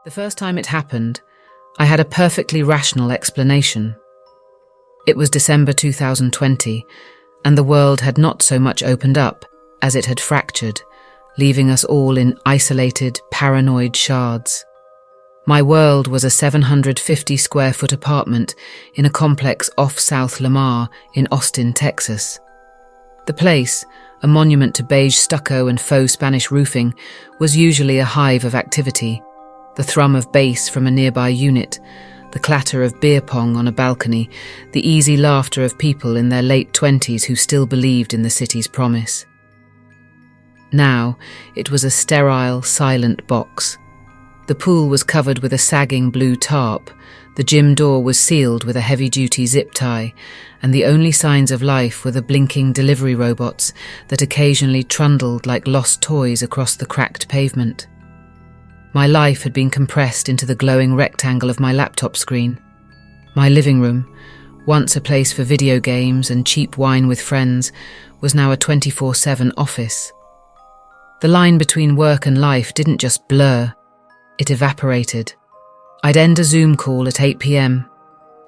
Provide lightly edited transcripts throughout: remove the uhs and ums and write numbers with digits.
The first time it happened, I had a perfectly rational explanation. It was December 2020, and the world had not so much opened up as it had fractured, leaving us all in isolated, paranoid shards. My world was a 750-square-foot apartment in a complex off South Lamar in Austin, Texas. The place, a monument to beige stucco and faux Spanish roofing, was usually a hive of activity. The thrum of bass from a nearby unit, the clatter of beer pong on a balcony, the easy laughter of people in their late 20s who still believed in the city's promise. Now, it was a sterile, silent box. The pool was covered with a sagging blue tarp, the gym door was sealed with a heavy-duty zip tie, and the only signs of life were the blinking delivery robots that occasionally trundled like lost toys across the cracked pavement. My life had been compressed into the glowing rectangle of my laptop screen. My living room, once a place for video games and cheap wine with friends, was now a 24/7 office. The line between work and life didn't just blur, it evaporated. I'd end a Zoom call at 8 p.m,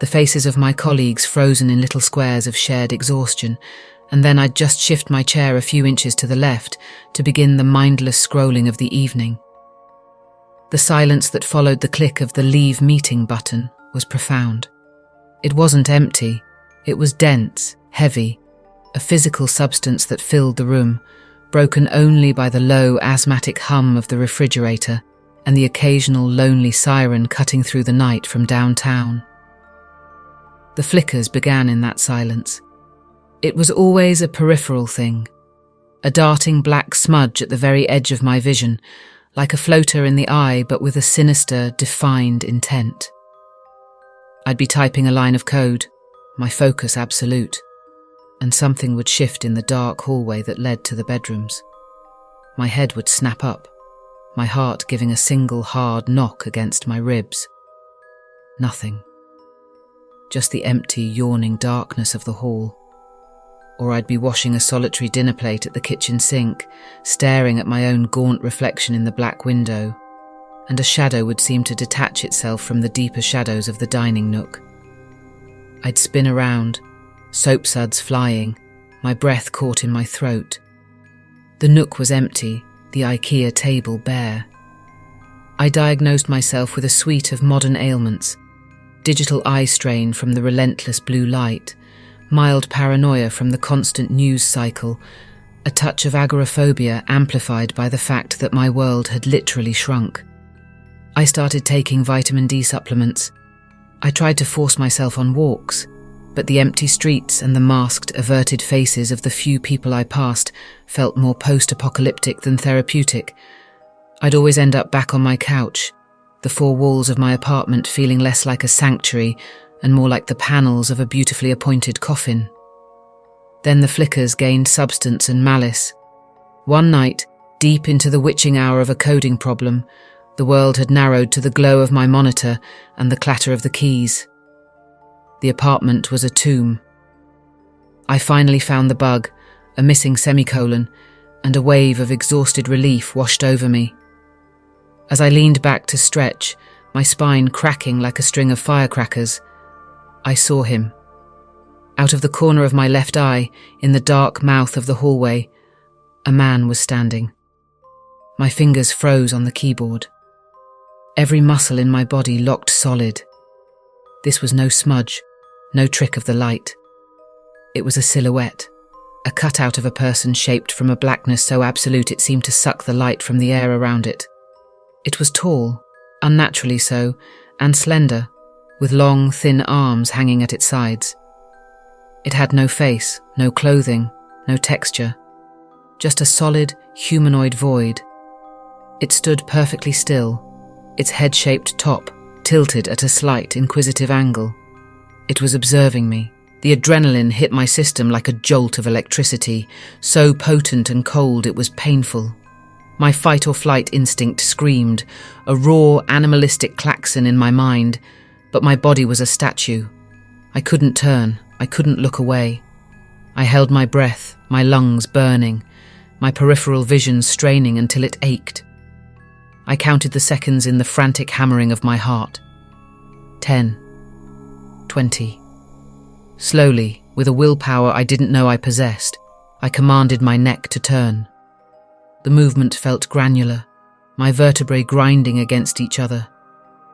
the faces of my colleagues frozen in little squares of shared exhaustion, and then I'd just shift my chair a few inches to the left to begin the mindless scrolling of the evening. The silence that followed the click of the leave meeting button was profound. It wasn't empty, it was dense, heavy, a physical substance that filled the room, broken only by the low asthmatic hum of the refrigerator and the occasional lonely siren cutting through the night from downtown. The flickers began in that silence. It was always a peripheral thing, a darting black smudge at the very edge of my vision, like a floater in the eye but with a sinister, defined intent. I'd be typing a line of code, my focus absolute, and something would shift in the dark hallway that led to the bedrooms. My head would snap up, my heart giving a single hard knock against my ribs. Nothing. Just the empty, yawning darkness of the hall. Or I'd be washing a solitary dinner plate at the kitchen sink, staring at my own gaunt reflection in the black window, and a shadow would seem to detach itself from the deeper shadows of the dining nook. I'd spin around, soap suds flying, my breath caught in my throat. The nook was empty, the IKEA table bare. I diagnosed myself with a suite of modern ailments: digital eye strain from the relentless blue light, mild paranoia from the constant news cycle, a touch of agoraphobia amplified by the fact that my world had literally shrunk. I started taking vitamin D supplements. I tried to force myself on walks, but the empty streets and the masked, averted faces of the few people I passed felt more post-apocalyptic than therapeutic. I'd always end up back on my couch, the four walls of my apartment feeling less like a sanctuary and more like the panels of a beautifully appointed coffin. Then the flickers gained substance and malice. One night, deep into the witching hour of a coding problem, the world had narrowed to the glow of my monitor and the clatter of the keys. The apartment was a tomb. I finally found the bug, a missing semicolon, and a wave of exhausted relief washed over me. As I leaned back to stretch, my spine cracking like a string of firecrackers, I saw him. Out of the corner of my left eye, in the dark mouth of the hallway, a man was standing. My fingers froze on the keyboard. Every muscle in my body locked solid. This was no smudge, no trick of the light. It was a silhouette, a cutout of a person shaped from a blackness so absolute it seemed to suck the light from the air around it. It was tall, unnaturally so, and slender, with long, thin arms hanging at its sides. It had no face, no clothing, no texture, just a solid, humanoid void. It stood perfectly still, its head-shaped top tilted at a slight, inquisitive angle. It was observing me. The adrenaline hit my system like a jolt of electricity, so potent and cold it was painful. My fight-or-flight instinct screamed, a raw, animalistic klaxon in my mind, but my body was a statue. I couldn't turn, I couldn't look away. I held my breath, my lungs burning, my peripheral vision straining until it ached. I counted the seconds in the frantic hammering of my heart. 10. 20. Slowly, with a willpower I didn't know I possessed, I commanded my neck to turn. The movement felt granular, my vertebrae grinding against each other.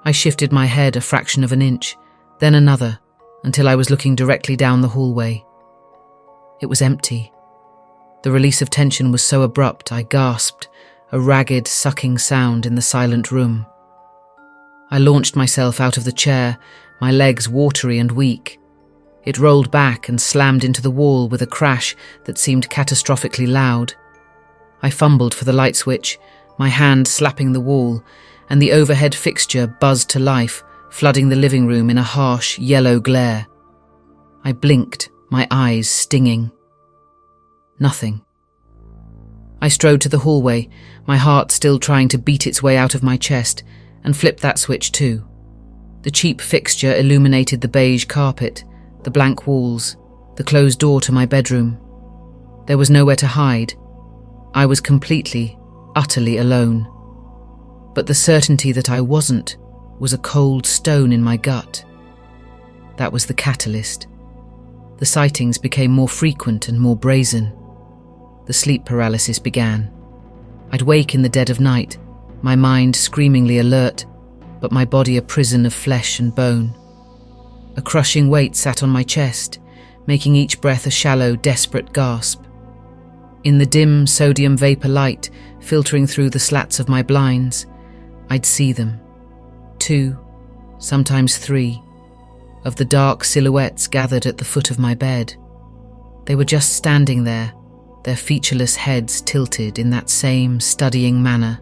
I shifted my head a fraction of an inch, then another, until I was looking directly down the hallway. It was empty. The release of tension was so abrupt I gasped, a ragged, sucking sound in the silent room. I launched myself out of the chair, my legs watery and weak. It rolled back and slammed into the wall with a crash that seemed catastrophically loud. I fumbled for the light switch, my hand slapping the wall, and the overhead fixture buzzed to life, flooding the living room in a harsh, yellow glare. I blinked, my eyes stinging. Nothing. I strode to the hallway, my heart still trying to beat its way out of my chest, and flipped that switch too. The cheap fixture illuminated the beige carpet, the blank walls, the closed door to my bedroom. There was nowhere to hide. I was completely, utterly alone. But the certainty that I wasn't was a cold stone in my gut. That was the catalyst. The sightings became more frequent and more brazen. The sleep paralysis began. I'd wake in the dead of night, my mind screamingly alert, but my body a prison of flesh and bone. A crushing weight sat on my chest, making each breath a shallow, desperate gasp. In the dim sodium vapor light filtering through the slats of my blinds, I'd see them. 2, sometimes 3, of the dark silhouettes gathered at the foot of my bed. They were just standing there, their featureless heads tilted in that same studying manner.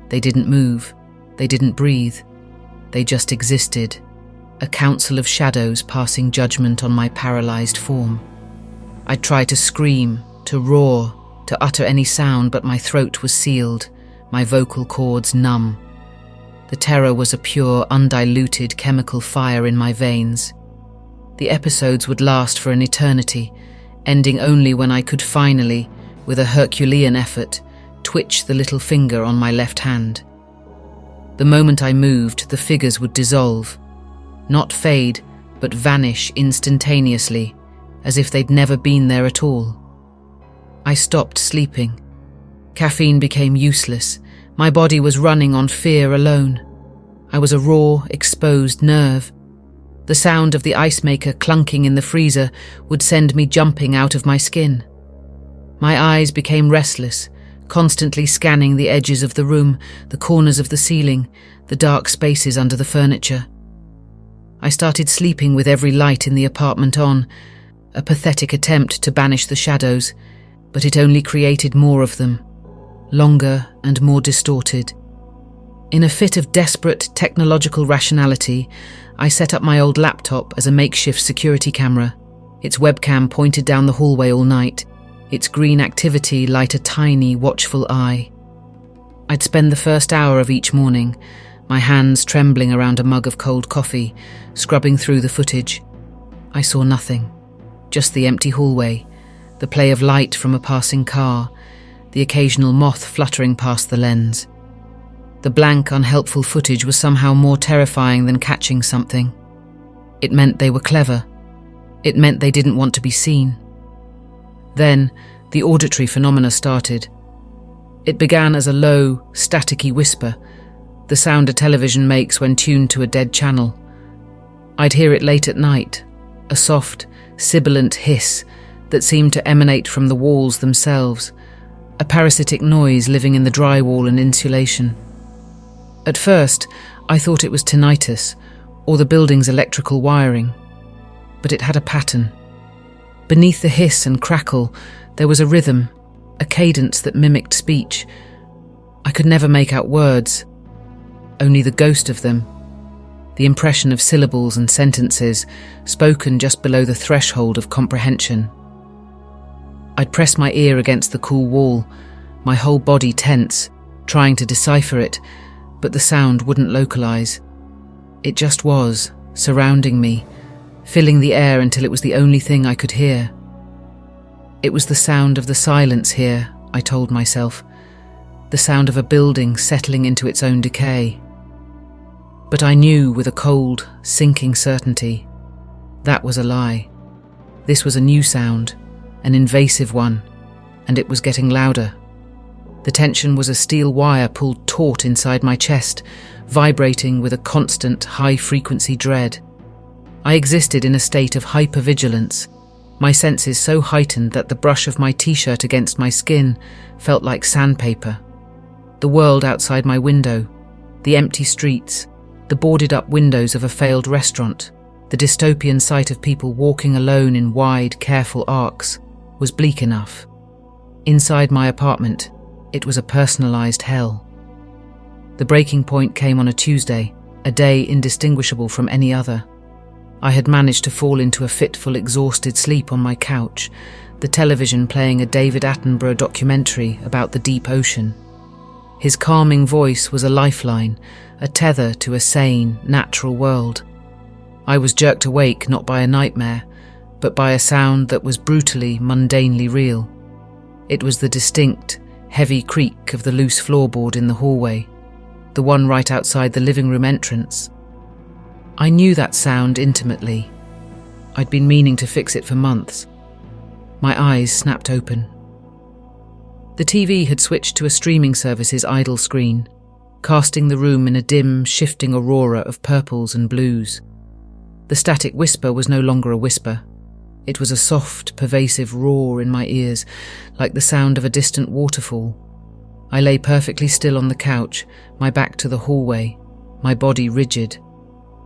They didn't move, they didn't breathe, they just existed, a council of shadows passing judgment on my paralyzed form. I'd try to scream, to roar, to utter any sound, but my throat was sealed, my vocal cords numb. The terror was a pure, undiluted chemical fire in my veins. The episodes would last for an eternity, ending only when I could finally, with a Herculean effort, twitch the little finger on my left hand. The moment I moved, the figures would dissolve. Not fade, but vanish instantaneously, as if they'd never been there at all. I stopped sleeping. Caffeine became useless. My body was running on fear alone. I was a raw, exposed nerve. The sound of the ice maker clunking in the freezer would send me jumping out of my skin. My eyes became restless, constantly scanning the edges of the room, the corners of the ceiling, the dark spaces under the furniture. I started sleeping with every light in the apartment on, a pathetic attempt to banish the shadows, but it only created more of them, longer and more distorted. In a fit of desperate technological rationality, I set up my old laptop as a makeshift security camera. Its webcam pointed down the hallway all night, its green activity light a tiny, watchful eye. I'd spend the first hour of each morning, my hands trembling around a mug of cold coffee, scrubbing through the footage. I saw nothing, just the empty hallway, the play of light from a passing car, the occasional moth fluttering past the lens. The blank, unhelpful footage was somehow more terrifying than catching something. It meant they were clever. It meant they didn't want to be seen. Then, the auditory phenomena started. It began as a low, staticky whisper, the sound a television makes when tuned to a dead channel. I'd hear it late at night, a soft, sibilant hiss that seemed to emanate from the walls themselves, a parasitic noise living in the drywall and insulation. At first, I thought it was tinnitus, or the building's electrical wiring. But it had a pattern. Beneath the hiss and crackle, there was a rhythm, a cadence that mimicked speech. I could never make out words, only the ghost of them, the impression of syllables and sentences spoken just below the threshold of comprehension. I'd press my ear against the cool wall, my whole body tense, trying to decipher it, but the sound wouldn't localize. It just was, surrounding me, filling the air until it was the only thing I could hear. It was the sound of the silence here, I told myself. the sound of a building settling into its own decay. But I knew with a cold, sinking certainty that was a lie. This was a new sound, an invasive one, and it was getting louder. The tension was a steel wire pulled taut inside my chest, vibrating with a constant, high-frequency dread. I existed in a state of hypervigilance, my senses so heightened that the brush of my t-shirt against my skin felt like sandpaper. The world outside my window, the empty streets, the boarded-up windows of a failed restaurant, the dystopian sight of people walking alone in wide, careful arcs, was bleak enough. Inside my apartment, it was a personalized hell. The breaking point came on a Tuesday, a day indistinguishable from any other. I had managed to fall into a fitful, exhausted sleep on my couch, the television playing a David Attenborough documentary about the deep ocean. His calming voice was a lifeline, a tether to a sane, natural world. I was jerked awake not by a nightmare, but by a sound that was brutally, mundanely real. It was the distinct, heavy creak of the loose floorboard in the hallway, the one right outside the living room entrance. I knew that sound intimately. I'd been meaning to fix it for months. My eyes snapped open. The TV had switched to a streaming service's idle screen, casting the room in a dim, shifting aurora of purples and blues. The static whisper was no longer a whisper. It was a soft, pervasive roar in my ears, like the sound of a distant waterfall. I lay perfectly still on the couch, my back to the hallway, my body rigid.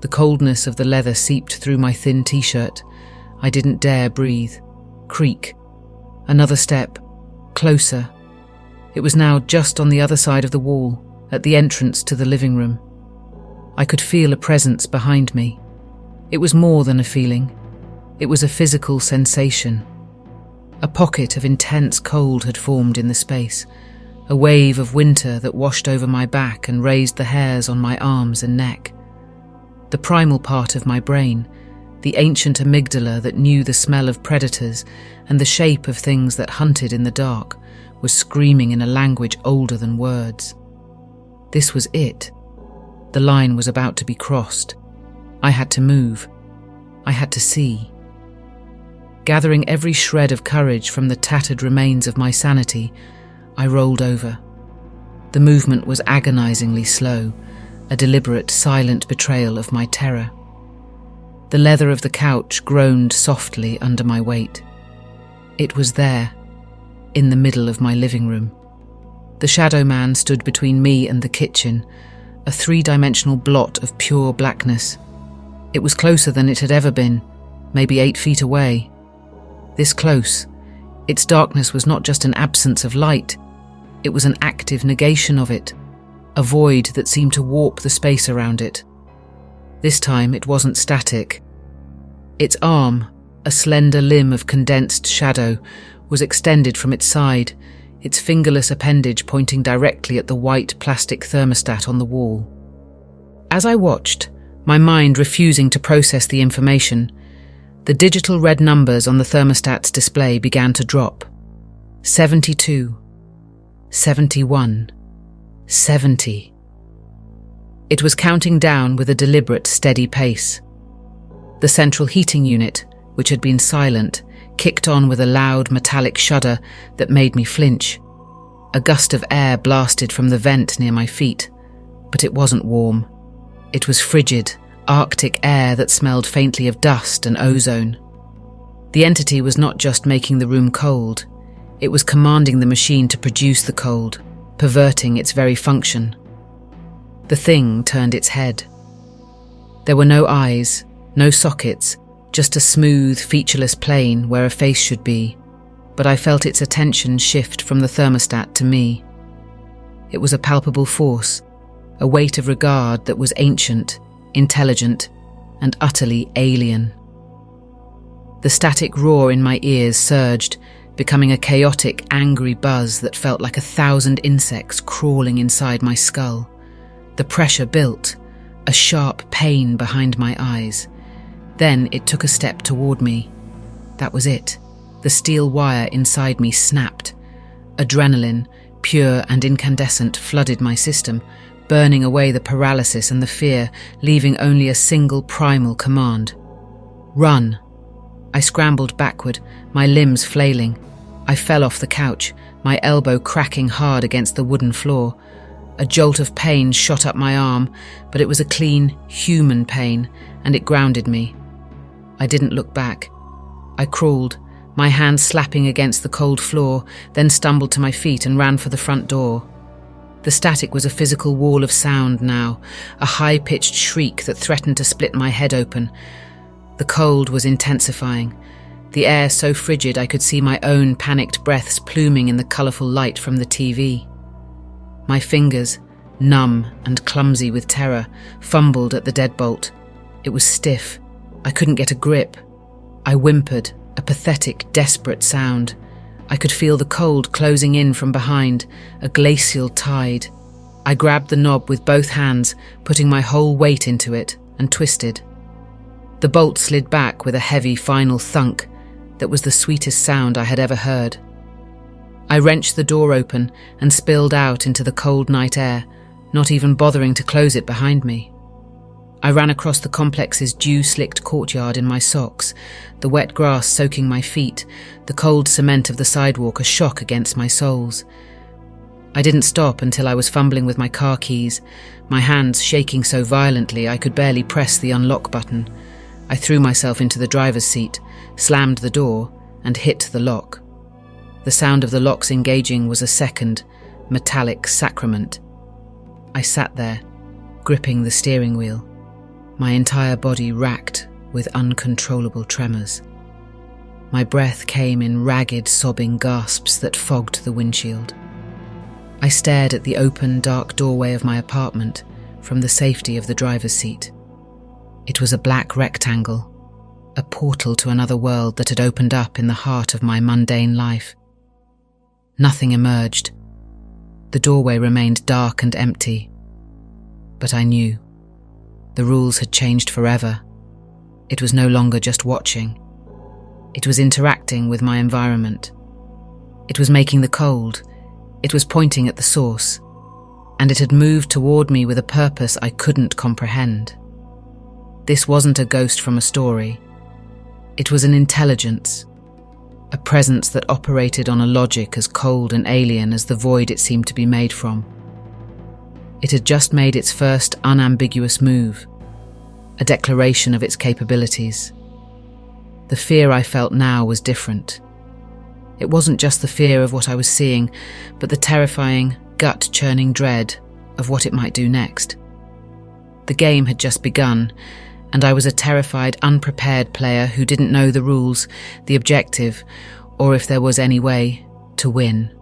The coldness of the leather seeped through my thin t-shirt. I didn't dare breathe. Creak. Another step. Closer. It was now just on the other side of the wall, at the entrance to the living room. I could feel a presence behind me. It was more than a feeling. It was a physical sensation. A pocket of intense cold had formed in the space, a wave of winter that washed over my back and raised the hairs on my arms and neck. The primal part of my brain, the ancient amygdala that knew the smell of predators and the shape of things that hunted in the dark, was screaming in a language older than words. This was it. The line was about to be crossed. I had to move. I had to see. Gathering every shred of courage from the tattered remains of my sanity, I rolled over. The movement was agonizingly slow, a deliberate, silent betrayal of my terror. The leather of the couch groaned softly under my weight. It was there, in the middle of my living room. The shadow man stood between me and the kitchen, a three-dimensional blot of pure blackness. It was closer than it had ever been, maybe 8 feet away. This close, its darkness was not just an absence of light, it was an active negation of it, a void that seemed to warp the space around it. This time it wasn't static. Its arm, a slender limb of condensed shadow, was extended from its side, its fingerless appendage pointing directly at the white plastic thermostat on the wall. As I watched, my mind refusing to process the information, the digital red numbers on the thermostat's display began to drop. 72, 71, 70. It was counting down with a deliberate, steady pace. The central heating unit, which had been silent, kicked on with a loud metallic shudder that made me flinch. A gust of air blasted from the vent near my feet, but it wasn't warm. It was frigid, Arctic air that smelled faintly of dust and ozone. The entity was not just making the room cold, it was commanding the machine to produce the cold, perverting its very function. The thing turned its head. There were no eyes, no sockets, just a smooth, featureless plane where a face should be, but I felt its attention shift from the thermostat to me. It was a palpable force, a weight of regard that was ancient, intelligent, and utterly alien. The static roar in my ears surged, becoming a chaotic, angry buzz that felt like 1,000 insects crawling inside my skull. The pressure built, a sharp pain behind my eyes. Then it took a step toward me. That was it. The steel wire inside me snapped. Adrenaline, pure and incandescent, flooded my system, burning away the paralysis and the fear, leaving only a single primal command. Run! I scrambled backward, my limbs flailing. I fell off the couch, my elbow cracking hard against the wooden floor. A jolt of pain shot up my arm, but it was a clean, human pain, and it grounded me. I didn't look back. I crawled, my hands slapping against the cold floor, then stumbled to my feet and ran for the front door. The static was a physical wall of sound now, a high-pitched shriek that threatened to split my head open. The cold was intensifying, the air so frigid I could see my own panicked breaths pluming in the colourful light from the TV. My fingers, numb and clumsy with terror, fumbled at the deadbolt. It was stiff. I couldn't get a grip. I whimpered, a pathetic, desperate sound. I could feel the cold closing in from behind, a glacial tide. I grabbed the knob with both hands, putting my whole weight into it, and twisted. The bolt slid back with a heavy final thunk that was the sweetest sound I had ever heard. I wrenched the door open and spilled out into the cold night air, not even bothering to close it behind me. I ran across the complex's dew-slicked courtyard in my socks, the wet grass soaking my feet, the cold cement of the sidewalk a shock against my soles. I didn't stop until I was fumbling with my car keys, my hands shaking so violently I could barely press the unlock button. I threw myself into the driver's seat, slammed the door, and hit the lock. The sound of the locks engaging was a second, metallic sacrament. I sat there, gripping the steering wheel, my entire body racked with uncontrollable tremors. My breath came in ragged, sobbing gasps that fogged the windshield. I stared at the open, dark doorway of my apartment from the safety of the driver's seat. It was a black rectangle, a portal to another world that had opened up in the heart of my mundane life. Nothing emerged. The doorway remained dark and empty. But I knew. The rules had changed forever. It was no longer just watching. It was interacting with my environment. It was making the cold. It was pointing at the source. And it had moved toward me with a purpose I couldn't comprehend. This wasn't a ghost from a story. It was an intelligence, a presence that operated on a logic as cold and alien as the void it seemed to be made from. It had just made its first unambiguous move, a declaration of its capabilities. The fear I felt now was different. It wasn't just the fear of what I was seeing, but the terrifying, gut-churning dread of what it might do next. The game had just begun, and I was a terrified, unprepared player who didn't know the rules, the objective, or if there was any way to win.